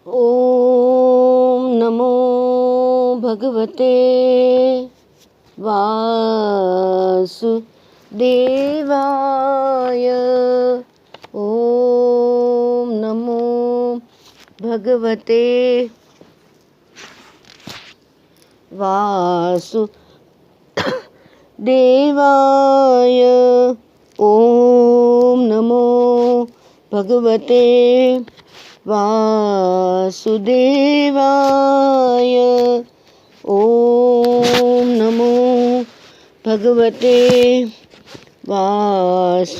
ॐ नमो भगवते वासुदेवाय। ॐ नमो भगवते वासुदेवाय। ॐ नमो भगवते वासुदेवाय। ॐ नमो भगवते वासुदेवाय।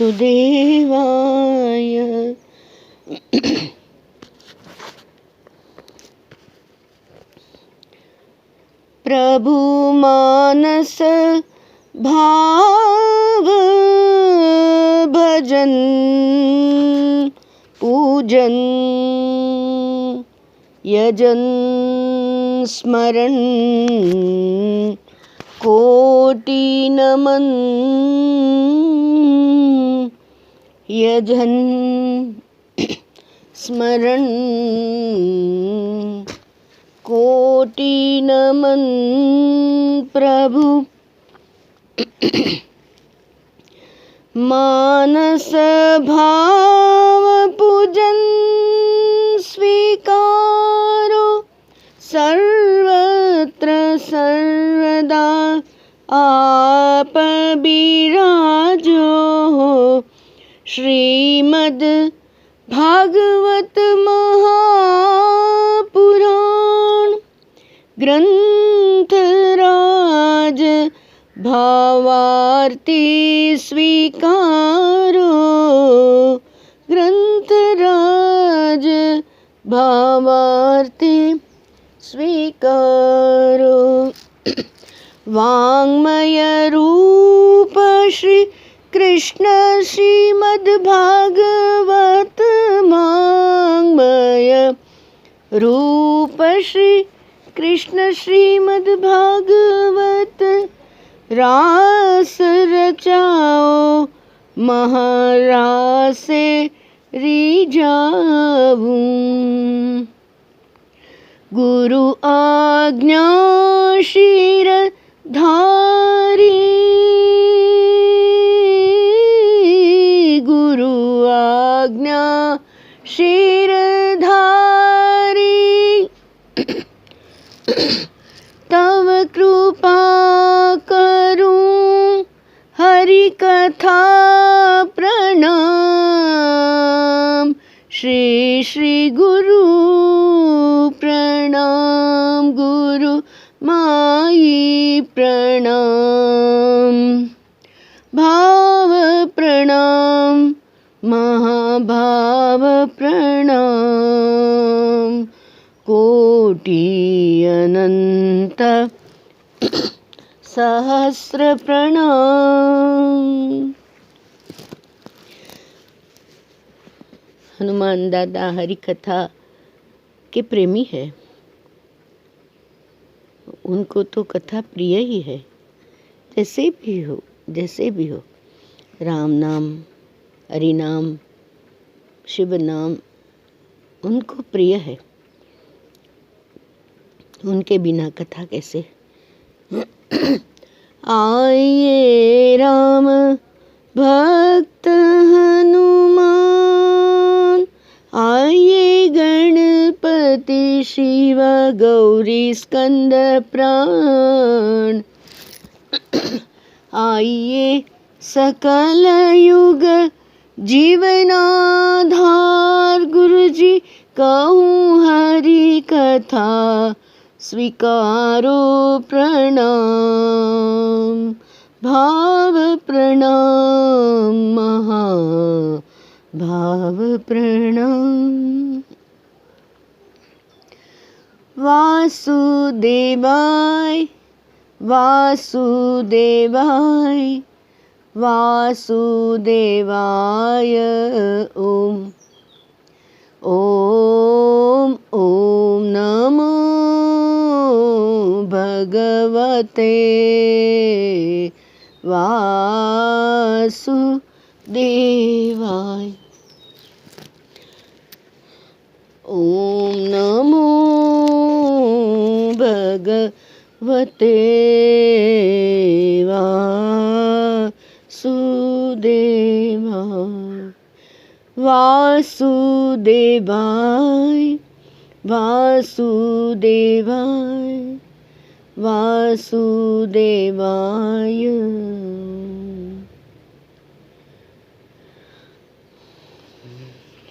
प्रभु मानस भाव भजन पूजन यजन स्मरण कोटि नमन। यजन स्मरण कोटि नमन। प्रभु मानस भाव पूजन स्वीकारो सर्वत्र सर्वदा आप बिराजो। श्रीमद् भागवत महापुराण ग्रंथराज भावार्ती स्वीकारो। ग्रंथराज भावार्ती स्वीकारो। वाङ्मय रूप श्री कृष्ण श्रीमद् भागवत। वाङ्मय रूप श्री कृष्ण श्रीमद् भागवत। रास रचाओ महारासे रिजाऊं। गुरु आज्ञा शिरधारी। गुरु आज्ञा शिरधारी। तव कृपा करूं हरि कथा प्रणाम। श्री श्री गुरु प्रणाम। गुरु माई प्रणाम। भाव प्रणाम महाभाव प्रणाम। कोटि अनंत सहस्र प्रणाम। हनुमान दादा हरि कथा के प्रेमी है। उनको तो कथा प्रिय ही है। जैसे भी हो राम नाम हरि नाम शिव नाम उनको प्रिय है। उनके बिना कथा कैसे। आइए राम भक्त हनुमान। आइए गणपति शिव गौरी स्कंद प्राण। आइए सकल युग जीवनाधार। गुरुजी कहूँ हरि कथा स्वीकारो प्रणाम। भाव प्रणाम महाभाव प्रणाम। वासुदेवाय वासुदेवाय वासुदेवाय। ओम ओम ओम नमो भगवते वासुदेवाय। ओम नमो वते वासुदेवा वासुदेवाय वासुदेवाय वासुदेवाय।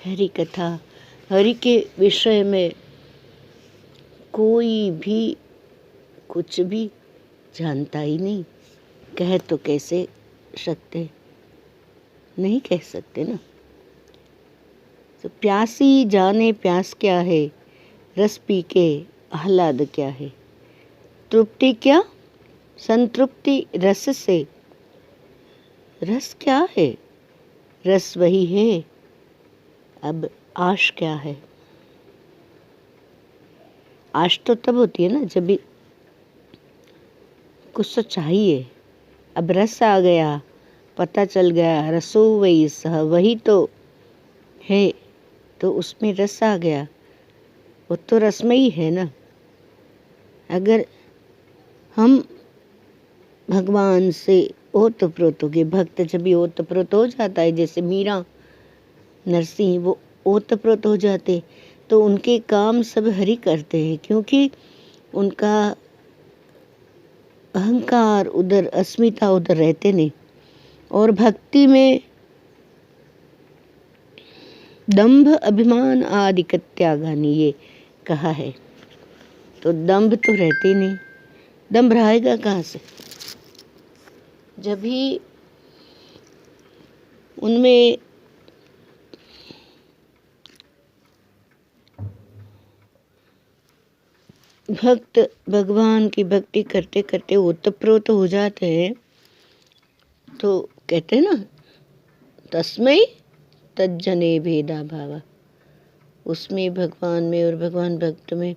हरि कथा, हरि के विषय में कोई भी कुछ भी जानता ही नहीं। कह तो कैसे सकते, नहीं कह सकते ना। तो प्यासी जाने प्यास क्या है, रस पी के आह्लाद क्या है। तृप्ति क्या, संतृप्ति रस से। रस क्या है, रस वही है। अब आश क्या है। आश तो तब होती है ना जब भी कुछ तो चाहिए। अब रस आ गया, पता चल गया रसो वही सह, वही तो है, तो उसमें रस आ गया, वो तो रसमयी है ना। अगर हम भगवान से ओतप्रोत हो गए, भक्त जब भी ओतप्रोत हो जाता है, जैसे मीरा नरसिंह वो ओतप्रोत हो जाते, तो उनके काम सब हरि करते हैं, क्योंकि उनका अहंकार उधर, अस्मिता उधर रहते नहीं। और भक्ति में दंभ अभिमान आदि त्यागानी ये कहा है, तो दंभ तो रहते नहीं। दंभ रहेगा कहाँ से, जब भी उनमें भक्त भगवान की भक्ति करते करते ओतप्रोत हो जाते हैं, तो कहते हैं ना तस्मै तज्जने भेदा भावा। उसमें भगवान में और भगवान भक्त में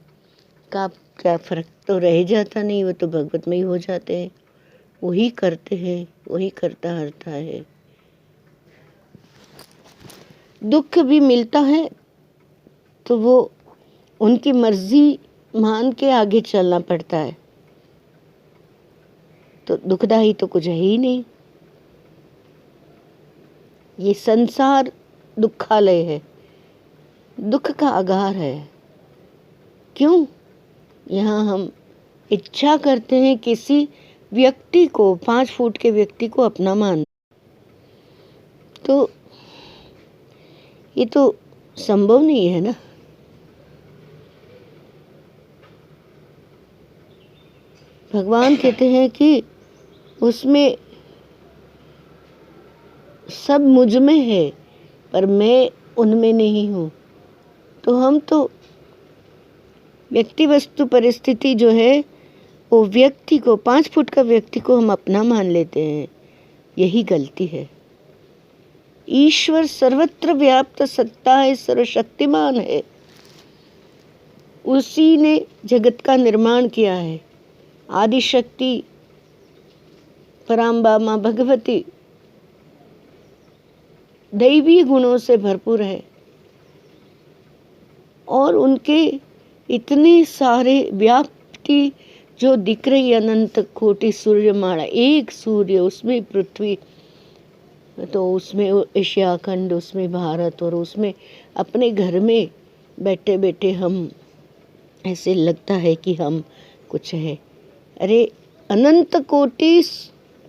का क्या फर्क तो रह जाता नहीं, वो तो भगवत में ही हो जाते हैं। वही करते हैं, वही करता हरता है। दुख भी मिलता है तो वो उनकी मर्जी मान के आगे चलना पड़ता है, तो दुखदाई तो कुछ है ही नहीं। ये संसार दुखालय है, दुख का आगार है। क्यों? यहाँ हम इच्छा करते हैं किसी व्यक्ति को, 5 फुट के व्यक्ति को अपना मान, तो ये तो संभव नहीं है ना। भगवान कहते हैं कि उसमें सब मुझ में है, पर मैं उनमें नहीं हूँ। तो हम तो व्यक्ति वस्तु परिस्थिति जो है, वो व्यक्ति को, 5 फुट का व्यक्ति को हम अपना मान लेते हैं। यही गलती है। ईश्वर सर्वत्र व्याप्त सत्ता है, सर्वशक्तिमान है। उसी ने जगत का निर्माण किया है। आदि शक्ति पराम्बा माँ भगवती दैवी गुणों से भरपूर है, और उनके इतने सारे व्याप्ति जो दिख रही अनंत कोटि सूर्यमाला, एक सूर्य, उसमें पृथ्वी, तो उसमें एशिया खंड, उसमें भारत, और उसमें अपने घर में बैठे बैठे हम ऐसे लगता है कि हम कुछ है। अरे अनंत कोटि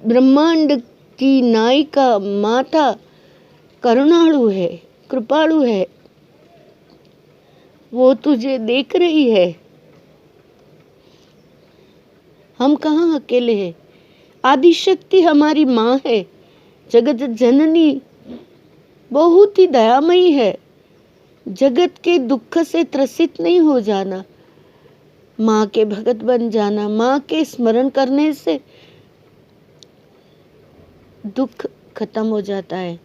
ब्रह्मांड की नायिका माता करुणालु है, कृपालु है, वो तुझे देख रही है। हम कहाँ अकेले हैं। आदिशक्ति हमारी माँ है, जगत जननी बहुत ही दयामयी है। जगत के दुख से त्रसित नहीं हो जाना, माँ के भगत बन जाना। माँ के स्मरण करने से दुख खत्म हो जाता है,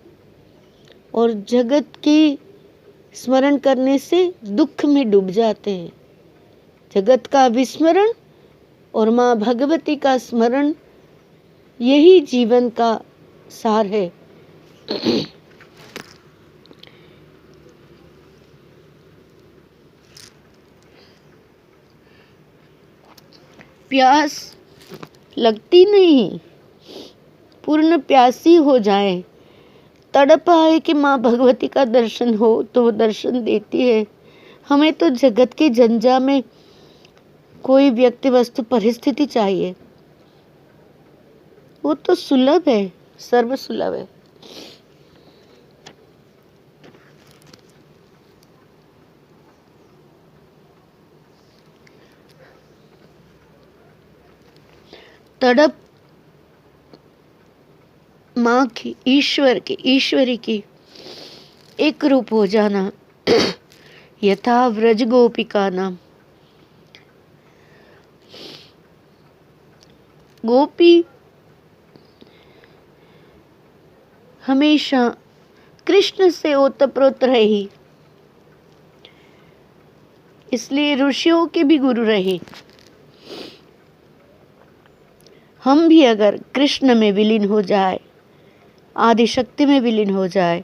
और जगत की स्मरण करने से दुख में डूब जाते हैं। जगत का विस्मरण और माँ भगवती का स्मरण, यही जीवन का सार है। प्यास लगती नहीं, पूर्ण प्यासी हो जाए, तड़प आए कि माँ भगवती का दर्शन हो, तो वो दर्शन देती है। हमें तो जगत के जंजा में कोई व्यक्ति वस्तु परिस्थिति चाहिए, वो तो सुलभ है, सर्व सुलभ है। तड़प माँ की, ईश्वरी की एक रूप हो जाना। यथा व्रज गोपिका नाम, गोपी हमेशा कृष्ण से ओतप्रोत रही, इसलिए ऋषियों के भी गुरु रहे। हम भी अगर कृष्ण में विलीन हो जाए, आदि शक्ति में विलीन हो जाए,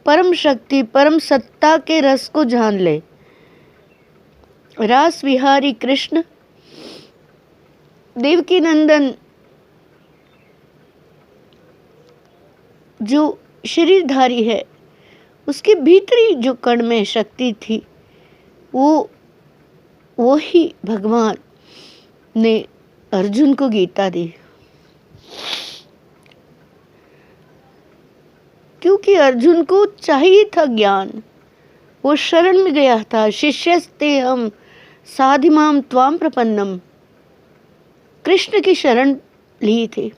परम शक्ति परम सत्ता के रस को जान ले, रास विहारी कृष्ण देवकी नंदन जो शरीरधारी है, उसके भीतरी जो कण में शक्ति थी, वो ही भगवान ने अर्जुन को गीता दी। क्योंकि अर्जुन को चाहिए था ज्ञान, वो शरण में गया था। शिष्यस्ते हम साधिमाम त्वाम प्रपन्नम, कृष्ण की शरण ली थी।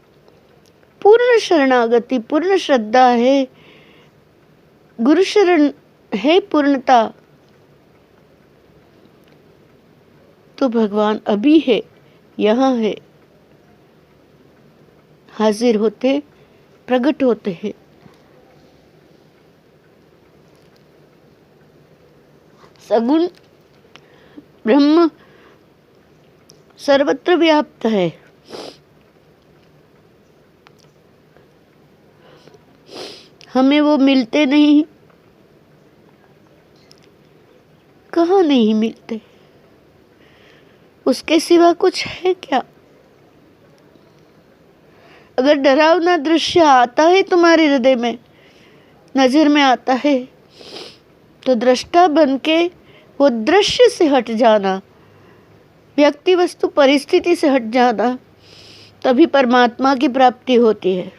पूर्ण शरणागति, पूर्ण श्रद्धा है, गुरु शरण है पूर्णता, तो भगवान अभी है, यहाँ है, हाजिर होते, प्रकट होते हैं। सगुण ब्रह्म सर्वत्र व्याप्त है। हमें वो मिलते नहीं, कहाँ नहीं मिलते, उसके सिवा कुछ है क्या? अगर डरावना दृश्य आता है तुम्हारे हृदय में, नजर में आता है, तो दृष्टा बन के वो दृश्य से हट जाना, व्यक्ति वस्तु परिस्थिति से हट जाना, तभी परमात्मा की प्राप्ति होती है।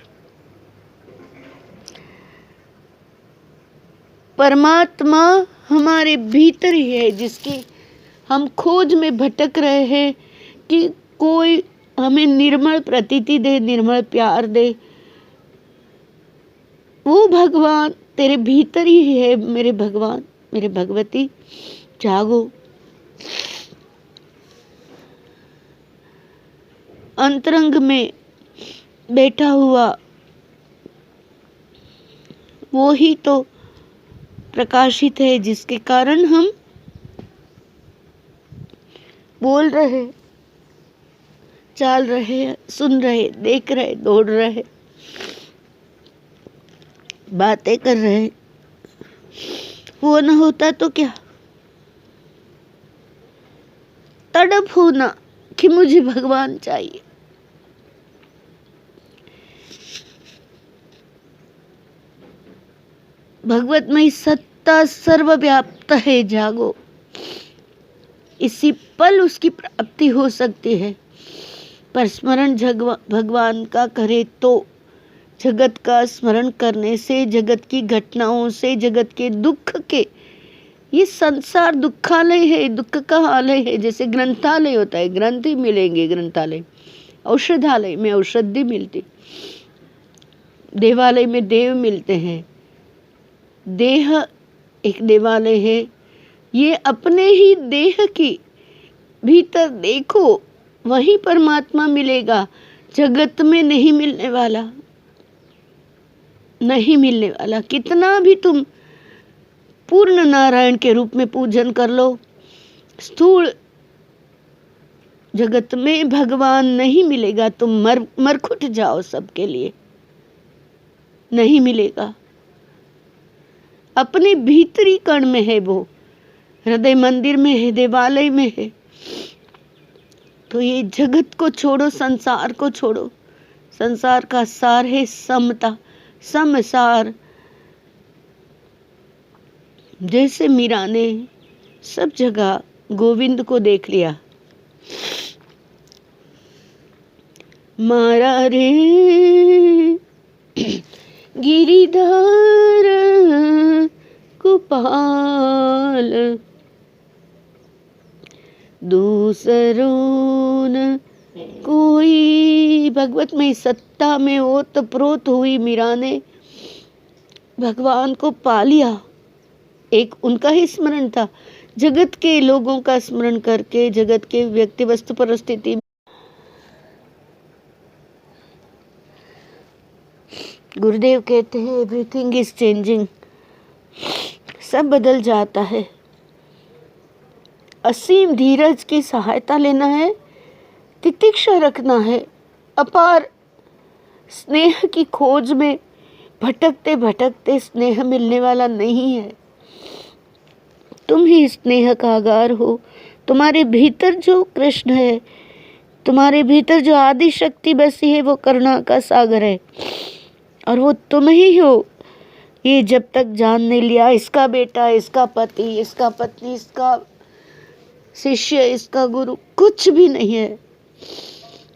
परमात्मा हमारे भीतर ही है, जिसकी हम खोज में भटक रहे हैं कि कोई हमें निर्मल प्रतीति दे, निर्मल प्यार दे। वो भगवान तेरे भीतर ही है। मेरे भगवान, मेरे भगवती, जागो। अंतरंग में बैठा हुआ वो ही तो प्रकाशित है, जिसके कारण हम बोल रहे, चाल रहे, सुन रहे, देख रहे, दौड़ रहे, बातें कर रहे। वो न होता तो क्या? तड़प होना कि मुझे भगवान चाहिए। भगवतमयी सत्ता सर्वव्याप्त है, जागो। इसी पल उसकी प्राप्ति हो सकती है। पर स्मरण भगवान का करे तो जगत का स्मरण करने से, जगत की घटनाओं से, जगत के दुख के, ये संसार दुखालय है, दुख का आलय है। जैसे ग्रंथालय होता है, ग्रंथ ही मिलेंगे ग्रंथालय, औषधालय में औषधि मिलती, देवालय में देव मिलते हैं। देह एक देवालय है। ये अपने ही देह की भीतर देखो, वही परमात्मा मिलेगा। जगत में नहीं मिलने वाला, नहीं मिलने वाला। कितना भी तुम पूर्ण नारायण के रूप में पूजन कर लो, स्थूल जगत में भगवान नहीं मिलेगा। तुम मरखुट जाओ सबके लिए, नहीं मिलेगा। अपने भीतरी कण में है वो, हृदय मंदिर में है, देवालय में है। तो ये जगत को छोड़ो, संसार को छोड़ो। संसार का सार है समता, समसार। जैसे मीरा ने सब जगह गोविंद को देख लिया, मारा रे गिरिधर गोपाल, दूसरों न कोई। भगवत में सत्ता में ओतप्रोत हुई मीरा ने भगवान को पा लिया। एक उनका ही स्मरण था, जगत के लोगों का स्मरण करके, जगत के व्यक्ति वस्तु परिस्थिति। गुरुदेव कहते हैं एवरीथिंग इज चेंजिंग, सब बदल जाता है। असीम धीरज की सहायता लेना है, तितिक्षा रखना है। अपार स्नेह की खोज में भटकते भटकते स्नेह मिलने वाला नहीं है। तुम ही स्नेह का आगार हो। तुम्हारे भीतर जो कृष्ण है, तुम्हारे भीतर जो आदि शक्ति बसी है, वो करुणा का सागर है और वो तुम ही हो। ये जब तक जान नहीं लिया, इसका बेटा, इसका पति, इसका पत्नी, इसका शिष्य, इसका गुरु, कुछ भी नहीं है।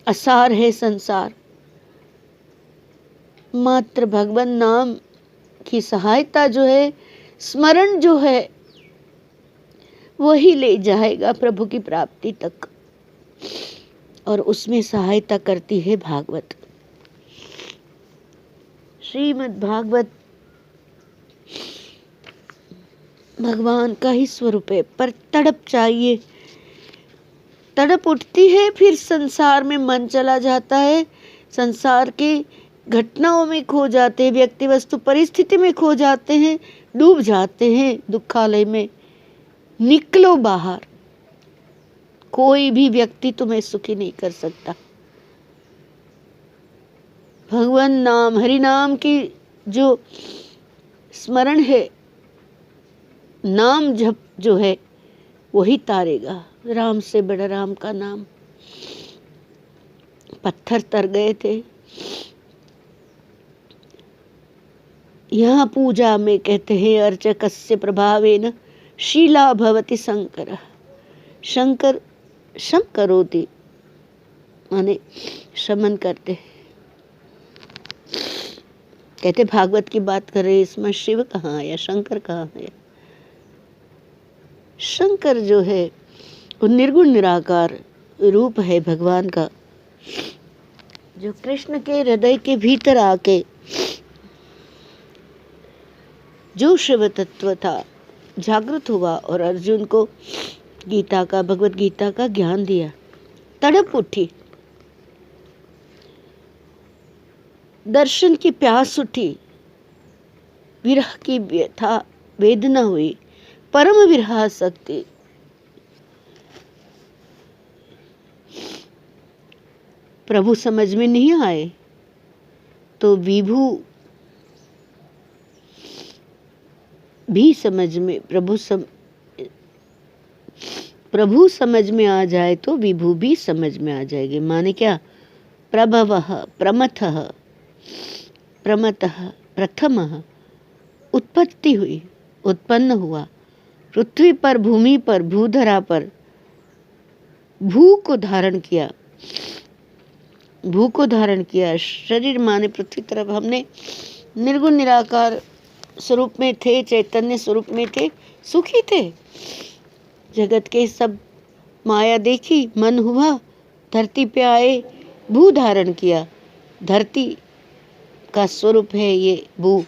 असार है संसार। मात्र भगवान नाम की सहायता जो है, स्मरण जो है, वही ले जाएगा प्रभु की प्राप्ति तक। और उसमें सहायता करती है भागवत। श्रीमद् भागवत भगवान का ही स्वरूप है, पर तड़प चाहिए। तड़प उठती है, फिर संसार में मन चला जाता है, संसार की घटनाओं में खो जाते हैं, व्यक्ति वस्तु परिस्थिति में खो जाते हैं, डूब जाते हैं दुखालय में। निकलो बाहर। कोई भी व्यक्ति तुम्हें सुखी नहीं कर सकता। भगवान नाम, हरि नाम की जो स्मरण है, नाम जप जो है, वही तारेगा। राम से बड़ा राम का नाम। पत्थर तर गए थे। यहाँ पूजा में कहते हैं अर्चकस्य प्रभावेन शीला भवति शंकर। शंकर शम करोति, माने शमन करते। कहते भागवत की बात कर रहे, इसमें शिव कहाँ है या शंकर कहाँ है? शंकर जो है वो निर्गुण निराकार रूप है भगवान का, जो कृष्ण के हृदय के भीतर आके जो शिव तत्व था जागृत हुआ और अर्जुन को गीता का, भगवत गीता का ज्ञान दिया। तड़प उठी, दर्शन की प्यास उठी, विरह की व्यथा वेदना हुई, परम विरह शक्ति। प्रभु समझ में नहीं आए तो विभू भी समझ में, प्रभु समझ में आ जाए तो विभू भी समझ में आ जाएगी। माने क्या? प्रभवः प्रमथः, प्रमतः प्रथमः, उत्पत्ति हुई, उत्पन्न हुआ पृथ्वी पर, भूमि पर, भूधरा पर। भू को धारण किया, भू को धारण किया। शरीर माने पृथ्वी तरफ। हमने निर्गुण निराकार स्वरूप में थे, चैतन्य स्वरूप में थे, सुखी थे। जगत के सब माया देखी, मन हुआ, धरती पे आए, भू धारण किया। धरती का स्वरूप है ये भू।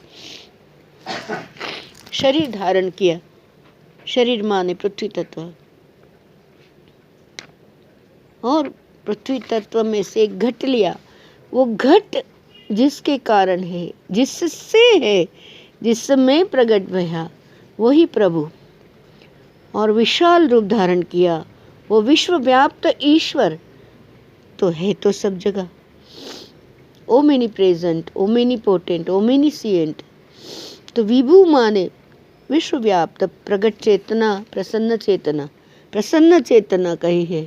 शरीर धारण किया, शरीर माने पृथ्वी तत्व, और पृथ्वी तत्व में से एक घट लिया। वो घट जिसके कारण है, जिससे है, जिसमें प्रकट भया, वही प्रभु। और विशाल रूप धारण किया, वो विश्वव्याप्त ईश्वर तो है तो सब जगह। ओमेनी प्रेजेंट, ओमेनी पोटेंट, ओमेनिसिएंट। तो विभू माने विश्वव्याप्त, प्रगट चेतना, प्रसन्न चेतना, प्रसन्न चेतना कही है।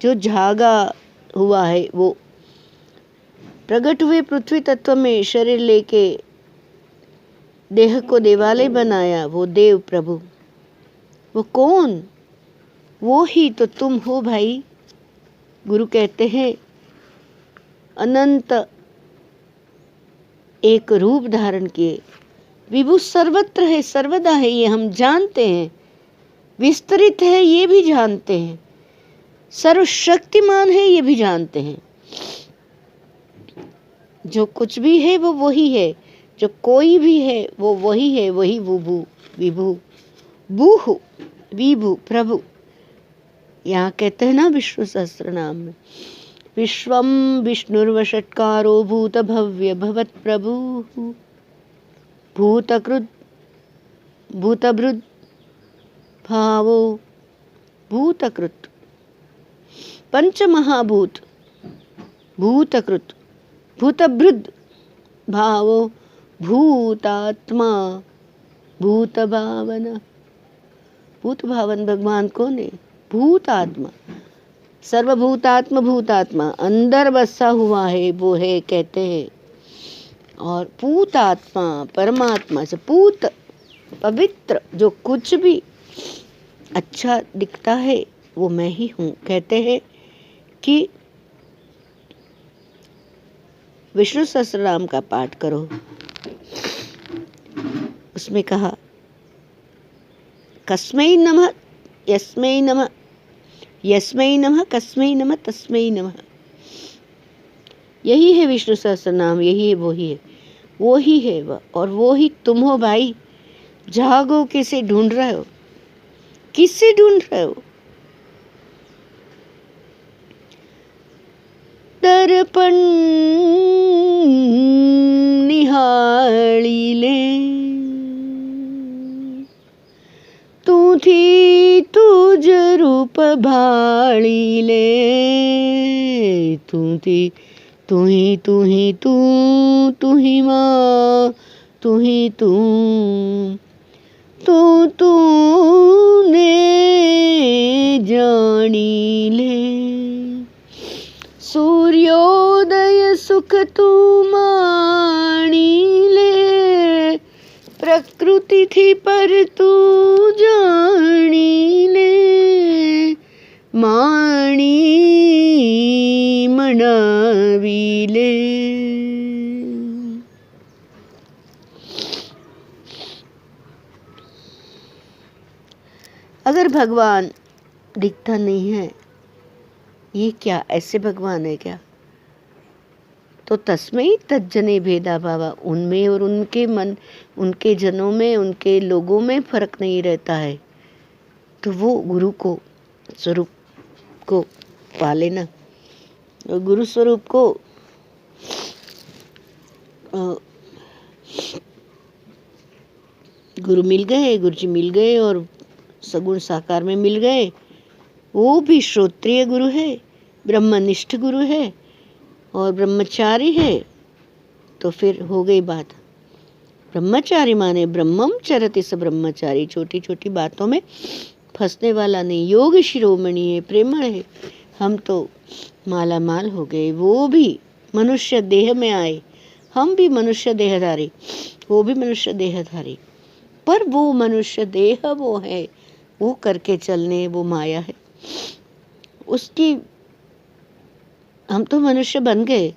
जो जागा हुआ है वो प्रकट हुए पृथ्वी तत्व में शरीर लेके देह को देवालय बनाया, वो देव प्रभु, वो कौन? वो ही तो तुम हो भाई। गुरु कहते हैं अनंत एक रूप धारण किए, विभु सर्वत्र है, सर्वदा है, ये हम जानते हैं, विस्तरित है ये भी जानते हैं, सर्वशक्तिमान है ये भी जानते हैं। जो कुछ भी है वो वही है, जो कोई भी है वो वही है, वही विभु विभु भूहु विभु प्रभु। यहाँ कहते हैं ना विष्णु सहस्त्र नाम में, विश्वम विष्णुर्वषट्कारो भूत भव्य भवत प्रभु भूतकृत भूतभृत भावो भूतकृत पंच महाभूत भूतकृत भूतभृत भावो भूतात्मा भूत भावना। भूत भावन भगवान कौन है? भूतात्मा, सर्वभूतात्मा भूतात्मा अंदर बसा हुआ है वो है कहते हैं। और पूतात्मा परमात्मा से पूत पवित्र, जो कुछ भी अच्छा दिखता है वो मैं ही हूँ। कहते हैं कि विष्णु सहस्रनाम का पाठ करो, उसमें कहा कस्मै नमः यस्मै नमः यस्मै नमः कस्मै नमः तस्मै नमः। यही है विष्णु सहस्रनाम, यही है वो ही है वह, और वो ही तुम हो भाई। जागो, किसे ढूंढ रहे हो? किससे ढूंढ रहे हो? दर्पण निहाली ले तू थी तुझ रूप भाली ले, तू थी तू ही तू माँ तू ही तूने जानी ले। सूर्योदय सुख तू माणी ले, प्रकृति थी पर तू जानी ले, माणी मनावी ले। अगर भगवान दिखता नहीं है, ये क्या ऐसे भगवान है क्या? तो तस्मै तज्जने भेदा भावा, उनमें और उनके मन, उनके जनों में, उनके लोगों में फर्क नहीं रहता है। तो वो गुरु को स्वरूप को पा लेना, और गुरु स्वरूप को गुरु मिल गए, गुरु जी मिल गए और सगुण साकार में मिल गए। वो भी श्रोत्रिय गुरु है, ब्रह्मनिष्ठ गुरु है और ब्रह्मचारी है। तो फिर हो गई बात। ब्रह्मचारी माने ब्रह्मम चरति स ब्रह्मचारी, छोटी छोटी बातों में फंसने वाला नहीं, योग शिरोमणि है, प्रेमण है। हम तो माला माल हो गए, वो भी मनुष्य देह में आए, हम भी मनुष्य देहधारी, वो भी मनुष्य देहधारी, पर वो मनुष्य देह वो है, वो करके चलने वो माया है उसकी। हम तो मनुष्य बन गए,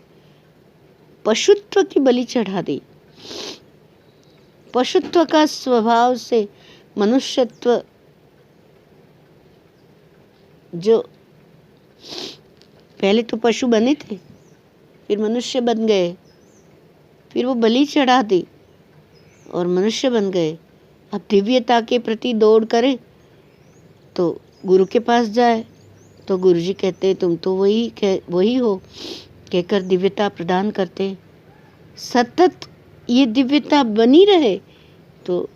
पशुत्व की बलि चढ़ा दी। पशुत्व का स्वभाव से मनुष्यत्व, जो पहले तो पशु बने थे, फिर मनुष्य बन गए, फिर वो बलि चढ़ा दी और मनुष्य बन गए। अब दिव्यता के प्रति दौड़ करें तो गुरु के पास जाए, तो गुरु जी कहते हैं तुम तो वही हो, कहकर दिव्यता प्रदान करते। सतत ये दिव्यता बनी रहे तो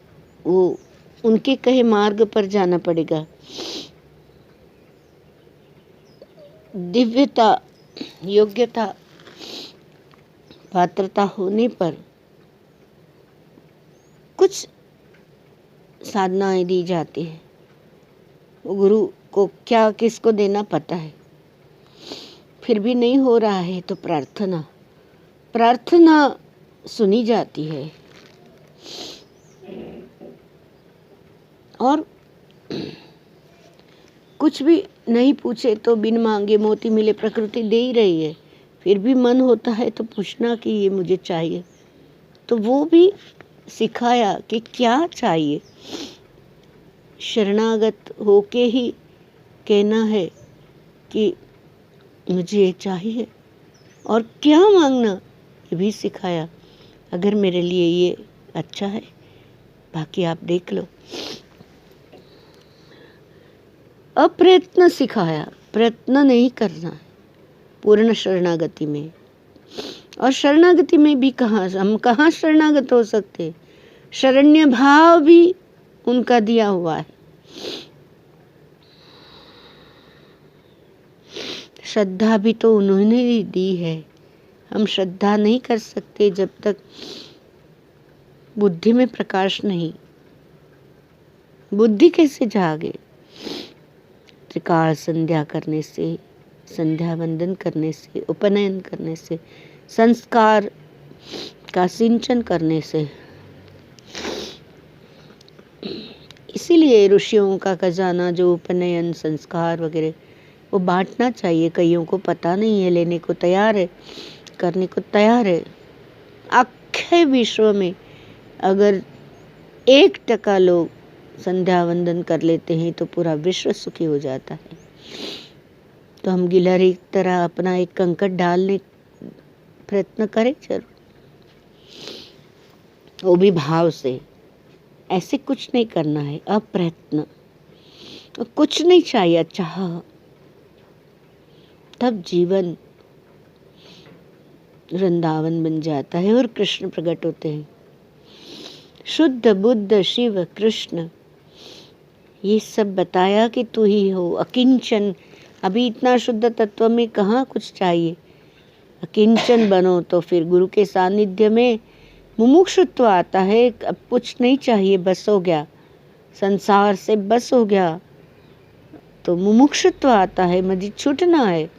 वो उनके कहे मार्ग पर जाना पड़ेगा। दिव्यता, योग्यता, पात्रता होने पर कुछ साधनाएं दी जाती है। गुरु को क्या किसको देना पता है, फिर भी नहीं हो रहा है तो प्रार्थना, प्रार्थना सुनी जाती है। और कुछ भी नहीं पूछे तो बिन मांगे मोती मिले, प्रकृति दे ही रही है। फिर भी मन होता है तो पूछना कि ये मुझे चाहिए, तो वो भी सिखाया कि क्या चाहिए। शरणागत होके ही कहना है कि मुझे ये चाहिए, और क्या मांगना ये भी सिखाया। अगर मेरे लिए ये अच्छा है, बाकी आप देख लो। अप्रयत्न सिखाया, प्रयत्न नहीं करना है पूर्ण शरणागति में। और शरणागति में भी हम कहाँ शरणागत हो सकते? शरण्य भाव भी उनका दिया हुआ है। श्रद्धा भी तो उन्होंने ही दी है। हम श्रद्धा नहीं कर सकते जब तक बुद्धि में प्रकाश नहीं। बुद्धि कैसे जागे? त्रिकाल संध्या करने से, संध्या वंदन करने से, उपनयन करने से, संस्कार का सिंचन करने से। इसीलिए ऋषियों का खजाना जो उपनयन संस्कार वगैरह वो बांटना चाहिए। कईयों को पता नहीं है, लेने को तैयार है, करने को तैयार है। आखे विश्व में अगर 1% लोग संध्या वंदन कर लेते हैं तो पूरा विश्व सुखी हो जाता है। तो हम गिलहरी की तरह अपना एक कंकड़ डालने प्रयत्न करें जरूर, वो भी भाव से। ऐसे कुछ नहीं करना है, अप्रयत्न। तो कुछ नहीं चाहिए, चाह, तब जीवन वृंदावन बन जाता है और कृष्ण प्रकट होते हैं। शुद्ध बुद्ध शिव कृष्ण ये सब बताया कि तू ही हो अकिंचन। अभी इतना शुद्ध तत्व में कहाँ कुछ चाहिए? अकिंचन बनो तो फिर गुरु के सानिध्य में मुमुक्षुत्व आता है। अब कुछ नहीं चाहिए, बस हो गया, संसार से बस हो गया तो मुमुक्षुत्व आता है, मजी छूटना है,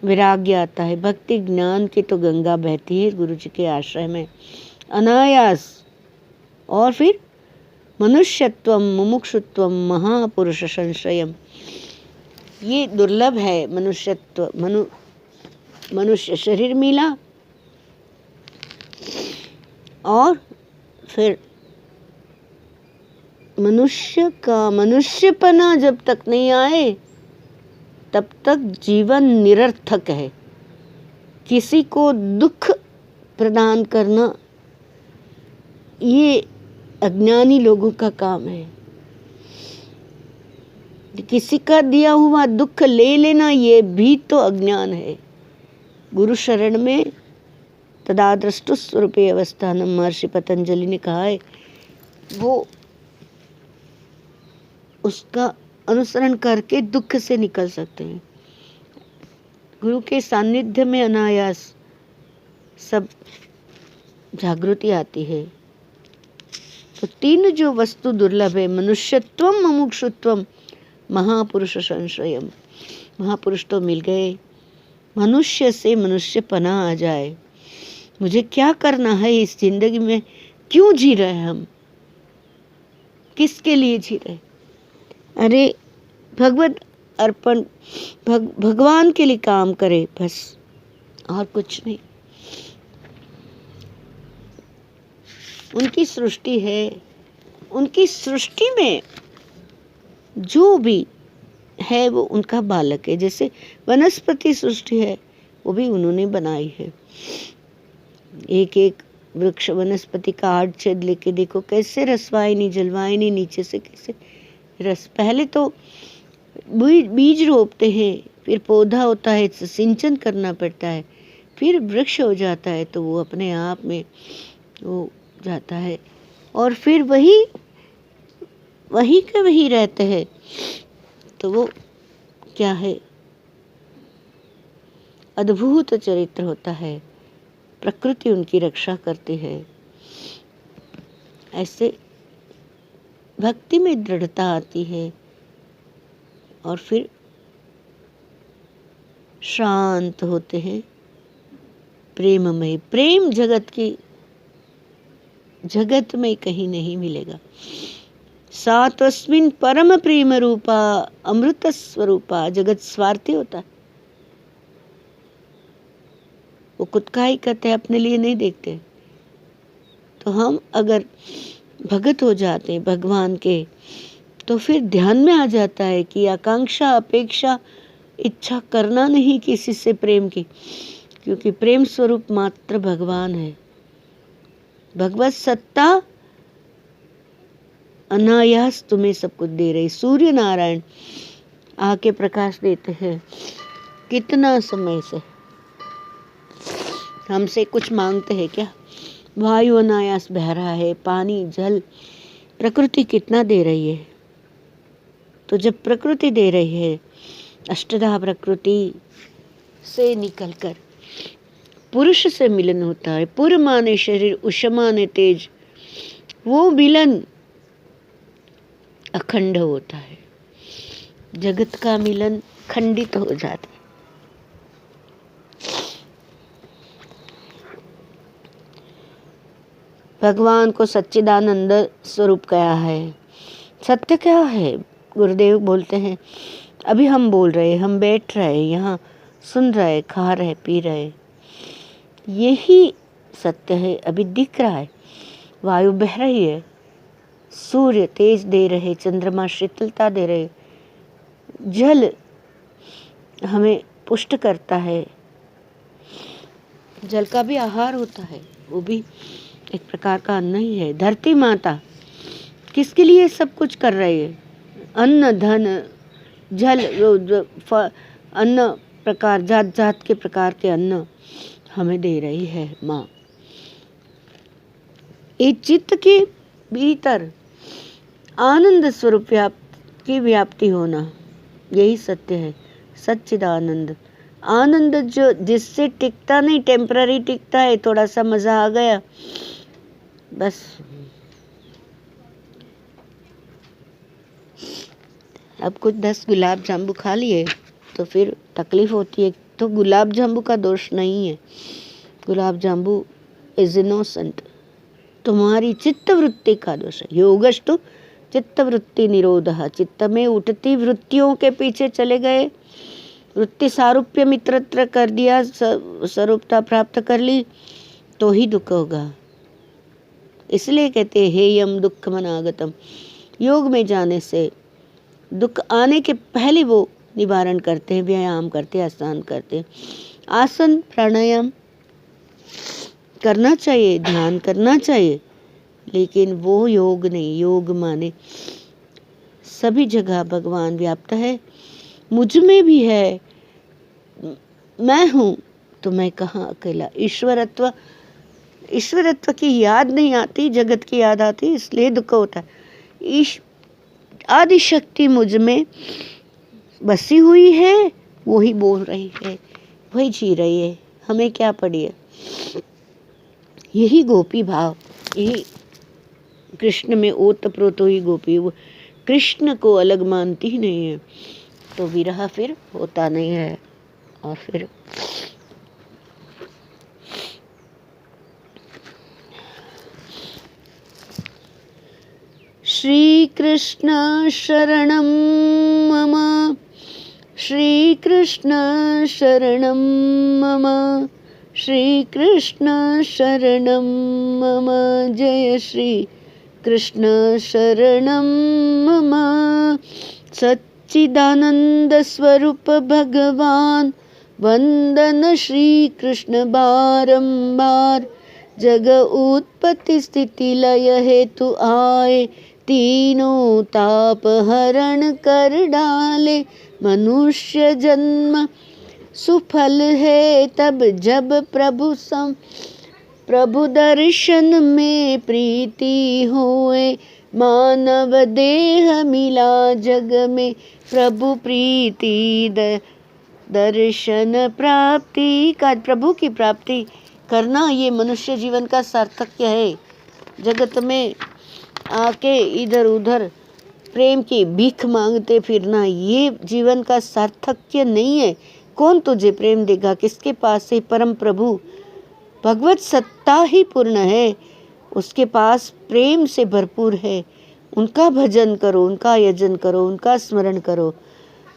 वैराग्य आता है। भक्ति ज्ञान की तो गंगा बहती है गुरु जी के आश्रय में अनायास। और फिर मनुष्यत्वम मुमुक्षुत्वम महापुरुष संशयम, ये दुर्लभ है। मनुष्यत्व, मनुष्य शरीर मिला, और फिर मनुष्य का मनुष्यपना जब तक नहीं आए तब तक जीवन निरर्थक है। किसी को दुख प्रदान करना ये अज्ञानी लोगों का काम है। किसी का दिया हुआ दुख ले लेना ये भी तो अज्ञान है। गुरु शरण में तदादृष्टु स्वरूपे अवस्थानम, महर्षि पतंजलि ने कहा है, वो उसका अनुसरण करके दुख से निकल सकते हैं। गुरु के सानिध्य में अनायास सब जागृति आती है। तो 3 जो वस्तु दुर्लभ है, मनुष्यत्वम मुमुक्षुत्वम महापुरुष संशयम। महापुरुष तो मिल गए, मनुष्य से मनुष्यपना आ जाए। मुझे क्या करना है इस जिंदगी में? क्यों जी रहे हम? किसके लिए जी रहे? अरे भगवत अर्पण, भगवान के लिए काम करे बस, और कुछ नहीं। उनकी सृष्टि है, उनकी सृष्टि में जो भी है वो उनका बालक है। जैसे वनस्पति सृष्टि है वो भी उन्होंने बनाई है। एक एक वृक्ष वनस्पति का आड़ छेद लेके देखो कैसे रसवाहिनी जलवाहिनी नीचे से कैसे रस। पहले तो बीज रोपते हैं, फिर पौधा होता है, सिंचन करना पड़ता है, फिर वृक्ष हो जाता है, तो वो अपने आप में वो जाता है, और फिर वही के वही रहते हैं। तो वो क्या है? अद्भुत चरित्र होता है। प्रकृति उनकी रक्षा करती है। ऐसे भक्ति में दृढ़ता आती है, और फिर शांत होते हैं, प्रेममय। प्रेम जगत में कहीं नहीं मिलेगा। सा तस्मिन् परम प्रेम रूपा अमृत स्वरूपा। जगत स्वार्थी होता है, वो खुद का ही करते हैं, अपने लिए नहीं देखते। तो हम अगर भगत हो जाते हैं भगवान के, तो फिर ध्यान में आ जाता है कि आकांक्षा, अपेक्षा, इच्छा करना नहीं किसी से प्रेम की, क्योंकि प्रेम स्वरूप मात्र भगवान है। भगवत सत्ता अनायास तुम्हें सब कुछ दे रही। सूर्य नारायण आके प्रकाश देते हैं कितना समय से। हमसे कुछ मांगते हैं क्या? वायु अनायास बह रहा है, पानी, जल, प्रकृति कितना दे रही है। तो जब प्रकृति दे रही है, अष्टधा प्रकृति से निकलकर पुरुष से मिलन होता है। पुर माने शरीर, उषा माने तेज, वो मिलन अखंड होता है। जगत का मिलन खंडित हो जाता है। भगवान को सच्चिदानंद स्वरूप कहा है। सत्य क्या है? गुरुदेव बोलते हैं, अभी हम बोल रहे, हम बैठ रहे, यहाँ सुन रहे, खा रहे, पी रहे, यही सत्य है। अभी दिख रहा है, वायु बह रही है, सूर्य तेज दे रहे, चंद्रमा शीतलता दे रहे, जल हमें पुष्ट करता है। जल का भी आहार होता है, वो भी एक प्रकार का अन्न ही है। धरती माता किसके लिए सब कुछ कर रही है? अन्न, धन, जल, अन्न प्रकार, जात जात के प्रकार के अन्न हमें दे रही है माँ। ये चित्त के भीतर आनंद स्वरूप की व्याप्ति होना, यही सत्य है। सच्चिदानंद आनंद जो जिससे टिकता नहीं, टेम्पररी टिकता है, थोड़ा सा मजा आ गया बस। अब कुछ 10 गुलाब जामुन खा लिए तो फिर तकलीफ होती है। तो गुलाब जामुन का दोष नहीं है, गुलाब जामुन इज इनोसेंट, तुम्हारी चित्त वृत्ति का दोष है। योगस्तु चित्त वृत्ति निरोधः। चित्त में उठती वृत्तियों के पीछे चले गए, वृत्ति सारूप्य मित्रत्र कर दिया, स्वरूपता प्राप्त कर ली, तो ही दुख होगा। इसलिए कहते हैं हेयम दुख मनागतम। योग में जाने से दुख आने के पहले वो निवारण करते हैं, व्यायाम करते हैं, आसन करते हैं। आसन प्राणायाम करना चाहिए, ध्यान करना चाहिए, लेकिन वो योग नहीं। योग माने सभी जगह भगवान व्याप्त है, मुझ में भी है, मैं हूँ तो मैं कहाँ अकेला। ईश्वरत्व की याद नहीं आती, जगत की याद आती, इसलिए दुख होता है। आदि शक्ति मुझ में बसी हुई है, वही बोल रही है, वही जी रही है, हमें क्या पड़ी है। यही गोपी भाव, यही कृष्ण में ओतप्रोतो ही गोपी, वो कृष्ण को अलग मानती ही नहीं है, तो विरह फिर होता नहीं है। और फिर श्री कृष्ण शरणं मम, श्री कृष्ण शरणं मम, श्री कृष्ण शरणं मम, जय श्री कृष्ण शरणं मम। सच्चिदानंद स्वरूप भगवान वंदन श्री कृष्ण बारंबार। जग उत्पत्ति स्थिति लय हेतु आए, तीनों ताप हरण कर डाले। मनुष्य जन्म सुफल है तब जब प्रभु दर्शन में प्रीति होए। मानव देह मिला जग में, प्रभु प्रीति दर्शन प्राप्ति का। प्रभु की प्राप्ति करना ये मनुष्य जीवन का सार्थक्य है। जगत में आके इधर उधर प्रेम की भीख मांगते फिरना ये जीवन का सार्थक्य नहीं है। कौन तुझे प्रेम देगा? किसके पास से परम प्रभु भगवत सत्ता ही पूर्ण है, उसके पास प्रेम से भरपूर है। उनका भजन करो, उनका यजन करो, उनका स्मरण करो।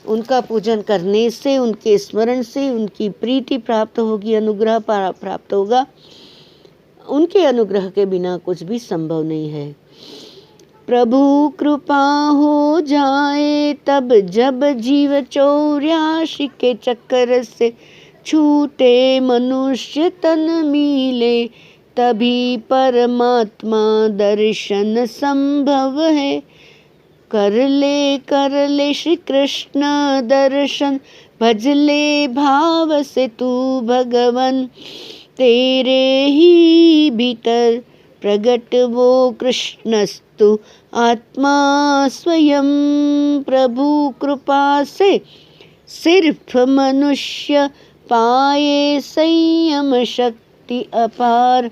उनका पूजन करने से, उनके स्मरण से उनकी प्रीति प्राप्त होगी, अनुग्रह प्राप्त होगा। उनके अनुग्रह के बिना कुछ भी संभव नहीं है। प्रभु कृपा हो जाए तब जब जीव 84 के चक्कर से छूटे, मनुष्य तन मिले तभी परमात्मा दर्शन संभव है। कर ले श्री कृष्ण दर्शन, भज ले भाव से तू भगवन, तेरे ही भीतर प्रगट वो कृष्णस्तु आत्मा स्वयं। प्रभु कृपा से सिर्फ मनुष्य पाए संयम शक्ति अपार,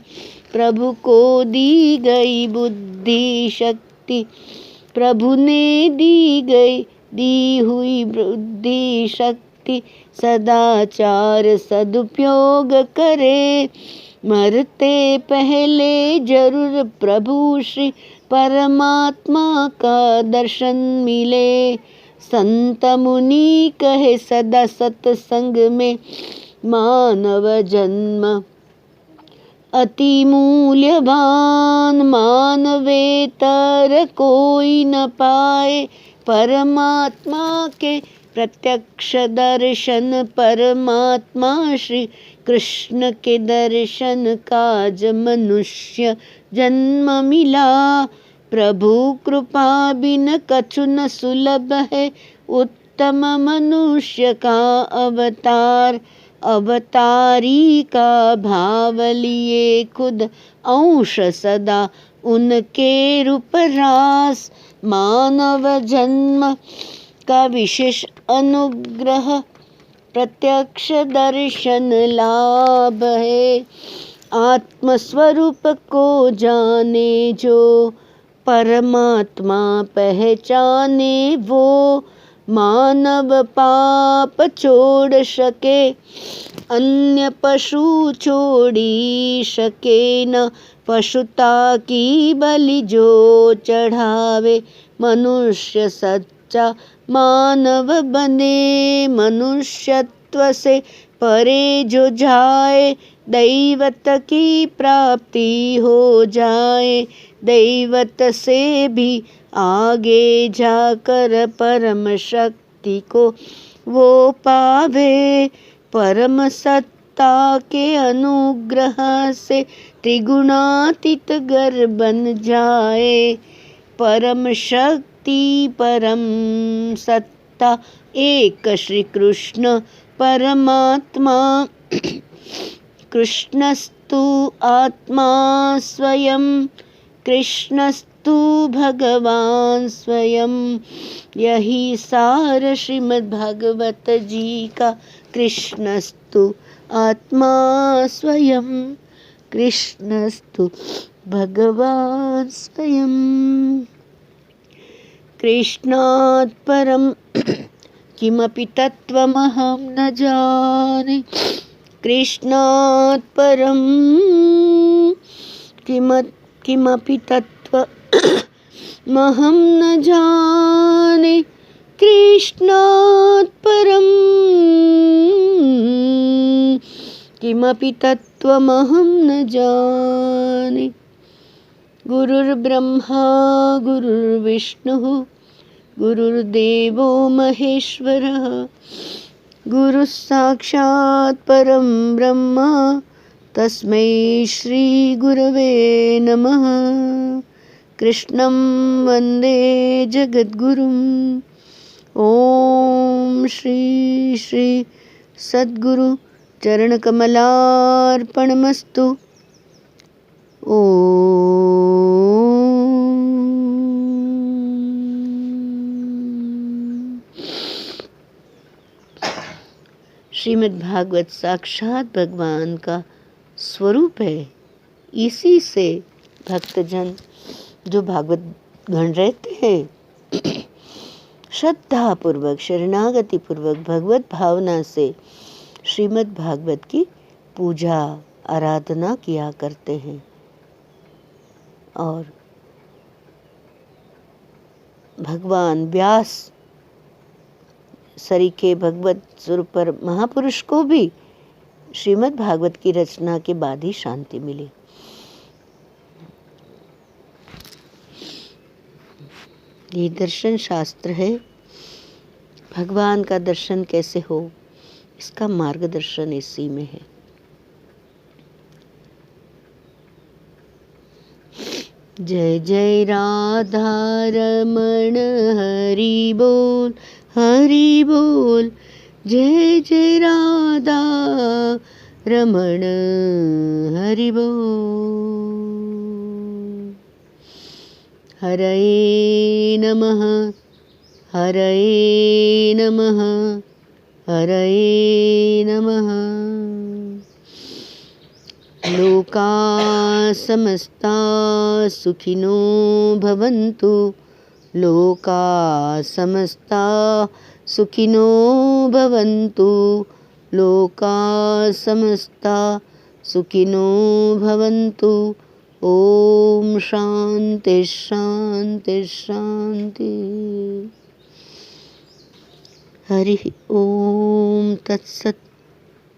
प्रभु को दी गई बुद्धि शक्ति, प्रभु ने दी हुई बुद्धि शक्ति, सदाचार सदुपयोग करे। मरते पहले जरूर प्रभु श्री परमात्मा का दर्शन मिले। संत मुनि कहे सदा सत्संग में, मानव जन्म अति मूल्यवान, मानवेतर कोई न पाए परमात्मा के प्रत्यक्ष दर्शन। परमात्मा श्री कृष्ण के दर्शन काज मनुष्य जन्म मिला। प्रभु कृपा बिन कछु न सुलभ है, उत्तम मनुष्य का अवतार। अवतारी का भाव लिए खुद अंश सदा उनके रूप रास। मानव जन्म का विशेष अनुग्रह प्रत्यक्ष दर्शन लाभ है। आत्मस्वरूप को जाने जो परमात्मा पहचाने, वो मानव पाप छोड़ सके, अन्य पशु छोड़ी सके न। पशुता की बलि जो चढ़ावे, मनुष्य सच्चा मानव बने। मनुष्यत्व से परे जो जाए, दैवत की प्राप्ति हो जाए। दैवत से भी आगे जाकर परम शक्ति को वो पावे। परम सत्ता के अनुग्रह से त्रिगुणातीत घर बन जाए। परम शक्ति परम सत्ता एक श्री कृष्ण परमात्मा। कृष्णस्तु आत्मा स्वयं, कृष्णस्तु भगवान स्वयं। यही सार श्रीमद् भागवत जी का। कृष्णस्तु आत्मा स्वयं, कृष्णस्तु भगवान स्वयं। कृष्णात् परं किमपि तत्त्वमहं न जाने। कृष्णात् परं किमपि तत्त्वमहं न जाने। कृष्णात् परं किमपि तत्त्वमहं न जाने। गुरुर्ब्रह्मा गुरुर्विष्णुः गुरुर्देवो महेश्वरः। गुरुः साक्षात् परं ब्रह्म, तस्मै श्री गुरवे नमः। कृष्णं वन्दे जगद्गुरुम्। ओम श्री श्री सद्गुरु चरणकमलार्पणमस्तु। श्रीमद् भागवत साक्षात भगवान का स्वरूप है। इसी से भक्तजन जो भागवत गण रहते हैं श्रद्धा पूर्वक, शरणागति पूर्वक, भगवत भावना से श्रीमद् भागवत की पूजा आराधना किया करते हैं। और भगवान व्यास सरीखे भगवत स्वरूप पर महापुरुष को भी श्रीमद् भागवत की रचना के बाद ही शांति मिली। ये दर्शन शास्त्र है। भगवान का दर्शन कैसे हो, इसका मार्गदर्शन इसी में है। जय जय राधा रमण हरि बोल, हरि बोल। जय जय राधा रमण हरि बोल। हरये नमः, हरये नमः, हरये नमः। लोका समस्ता सुखिनो भवन्तु, लोका समस्ता सुखिनो भवन्तु, लोका समस्ता सुखिनो भवन्तु। ओम शांति शांति शांति। हरि ओम तत्सत।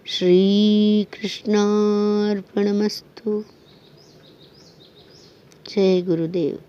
श्री कृष्णार्पणमस्तु। जय गुरुदेव।